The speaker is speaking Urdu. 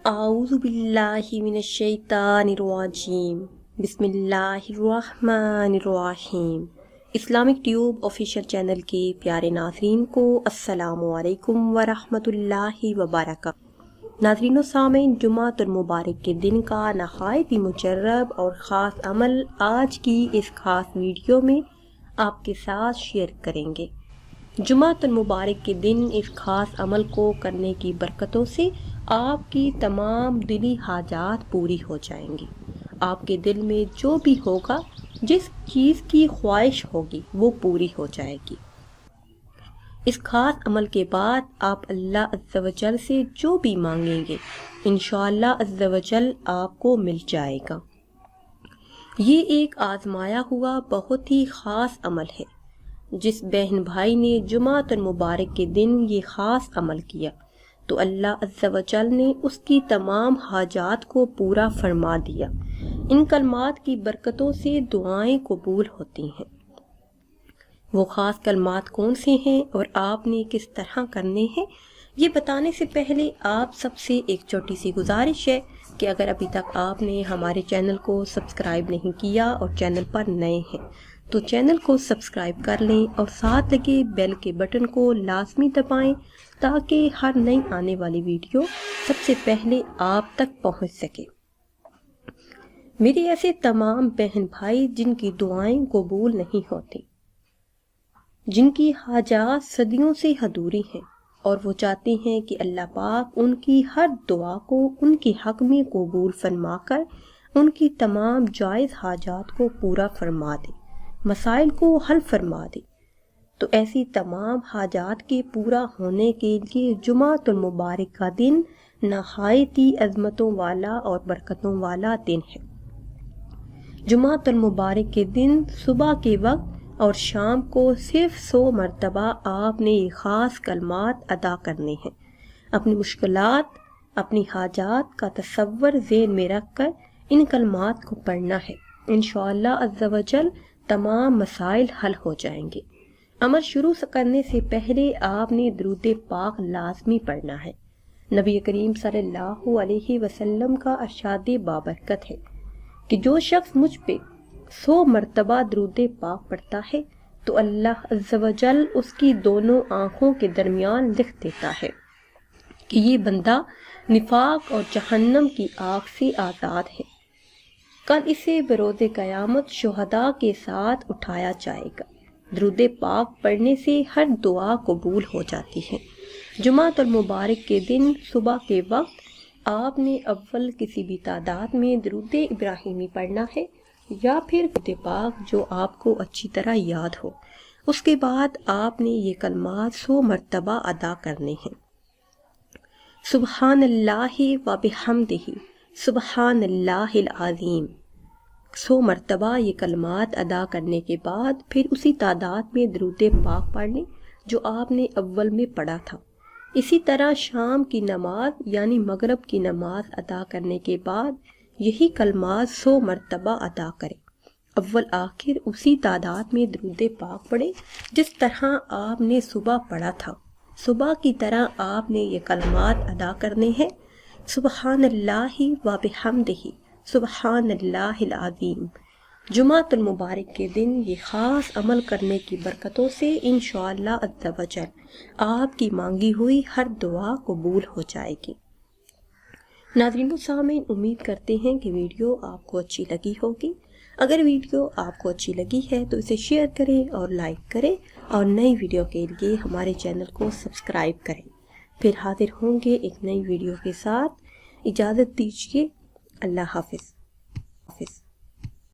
اعوذ باللہ من الشیطان الرجیم بسم اللہ الرحمن الرحیم۔ اسلامک ٹیوب آفیشیل چینل کے پیارے ناظرین کو السلام علیکم ورحمۃ اللہ وبرکاتہ۔ ناظرین و سامعین، جمعۃ المبارک کے دن کا نہایت ہی مجرب اور خاص عمل آج کی اس خاص ویڈیو میں آپ کے ساتھ شیئر کریں گے۔ جمعۃ المبارک کے دن اس خاص عمل کو کرنے کی برکتوں سے آپ کی تمام دلی حاجات پوری ہو جائیں گی۔ آپ کے دل میں جو بھی ہوگا، جس چیز کی خواہش ہوگی، وہ پوری ہو جائے گی۔ اس خاص عمل کے بعد آپ اللہ عز و جل سے جو بھی مانگیں گے، انشاءاللہ عز و جل آپ کو مل جائے گا۔ یہ ایک آزمایا ہوا بہت ہی خاص عمل ہے۔ جس بہن بھائی نے جمعۃ المبارک کے دن یہ خاص عمل کیا تو اللہ عز و جل نے اس کی تمام حاجات کو پورا فرما دیا۔ ان کلمات کی برکتوں سے دعائیں قبول ہوتی ہیں۔ وہ خاص کلمات کون سے ہیں اور آپ نے کس طرح کرنے ہیں، یہ بتانے سے پہلے آپ سب سے ایک چھوٹی سی گزارش ہے کہ اگر ابھی تک آپ نے ہمارے چینل کو سبسکرائب نہیں کیا اور چینل پر نئے ہیں تو چینل کو سبسکرائب کر لیں اور ساتھ لگے بیل کے بٹن کو لازمی دبائیں تاکہ ہر نئی آنے والی ویڈیو سب سے پہلے آپ تک پہنچ سکے۔ میرے ایسے تمام بہن بھائی جن کی دعائیں قبول نہیں ہوتی، جن کی حاجات صدیوں سے ادھوری ہیں اور وہ چاہتے ہیں کہ اللہ پاک ان کی ہر دعا کو ان کے حق میں قبول فرما کر ان کی تمام جائز حاجات کو پورا فرما دے، مسائل کو حل فرما دے، تو ایسی تمام حاجات کے پورا ہونے کے لیے جمعۃ المبارک کا دن نہایت ہی عظمتوں والا اور برکتوں والا دن ہے۔ جمعۃ المبارک کے دن صبح کے وقت اور شام کو صرف 100 مرتبہ آپ نے یہ خاص کلمات ادا کرنے ہیں۔ اپنی مشکلات، اپنی حاجات کا تصور ذہن میں رکھ کر ان کلمات کو پڑھنا ہے۔ انشاءاللہ عز و جل تمام مسائل حل ہو جائیں گے۔ عمل شروع کرنے سے پہلے آپ نے درود پاک لازمی پڑھنا ہے۔ نبی کریم صلی اللہ علیہ وسلم کا ارشاد بابرکت ہے کہ جو شخص مجھ پہ 100 مرتبہ درود پاک پڑھتا ہے تو اللہ عز و جل اس کی دونوں آنکھوں کے درمیان لکھ دیتا ہے کہ یہ بندہ نفاق اور جہنم کی آگ سے آزاد ہے۔ کل اسے بروز قیامت شہداء کے ساتھ اٹھایا جائے گا۔ درود پاک پڑھنے سے ہر دعا قبول ہو جاتی ہے۔ جمعۃ المبارک کے دن صبح کے وقت آپ نے اول کسی بھی تعداد میں درود ابراہیمی پڑھنا ہے یا پھر درود پاک جو آپ کو اچھی طرح یاد ہو۔ اس کے بعد آپ نے یہ کلمات 100 مرتبہ ادا کرنے ہیں۔ سبحان اللہ و بحمدہ سبحان اللہ العظیم۔ 100 مرتبہ یہ کلمات ادا کرنے کے بعد پھر اسی تعداد میں درود پاک پڑھ لیں جو آپ نے اول میں پڑھا تھا۔ اسی طرح شام کی نماز یعنی مغرب کی نماز ادا کرنے کے بعد یہی کلمات 100 مرتبہ ادا کریں۔ اول آخر اسی تعداد میں درود پاک پڑھیں جس طرح آپ نے صبح پڑھا تھا۔ صبح کی طرح آپ نے یہ کلمات ادا کرنے ہیں۔ سبحان اللہ و بحمدہ سبحان اللہ العظیم۔ جمعۃ المبارک کے دن یہ خاص عمل کرنے کی برکتوں سے انشاءاللہ عز و جل آپ کی مانگی ہوئی ہر دعا قبول ہو جائے گی۔ ناظرین و سامعین، امید کرتے ہیں کہ ویڈیو آپ کو اچھی لگی ہوگی۔ اگر ویڈیو آپ کو اچھی لگی ہے تو اسے شیئر کریں اور لائک کریں اور نئی ویڈیو کے لیے ہمارے چینل کو سبسکرائب کریں۔ پھر حاضر ہوں گے ایک نئی ویڈیو کے ساتھ۔ اجازت دیجیے، اللہ حافظ۔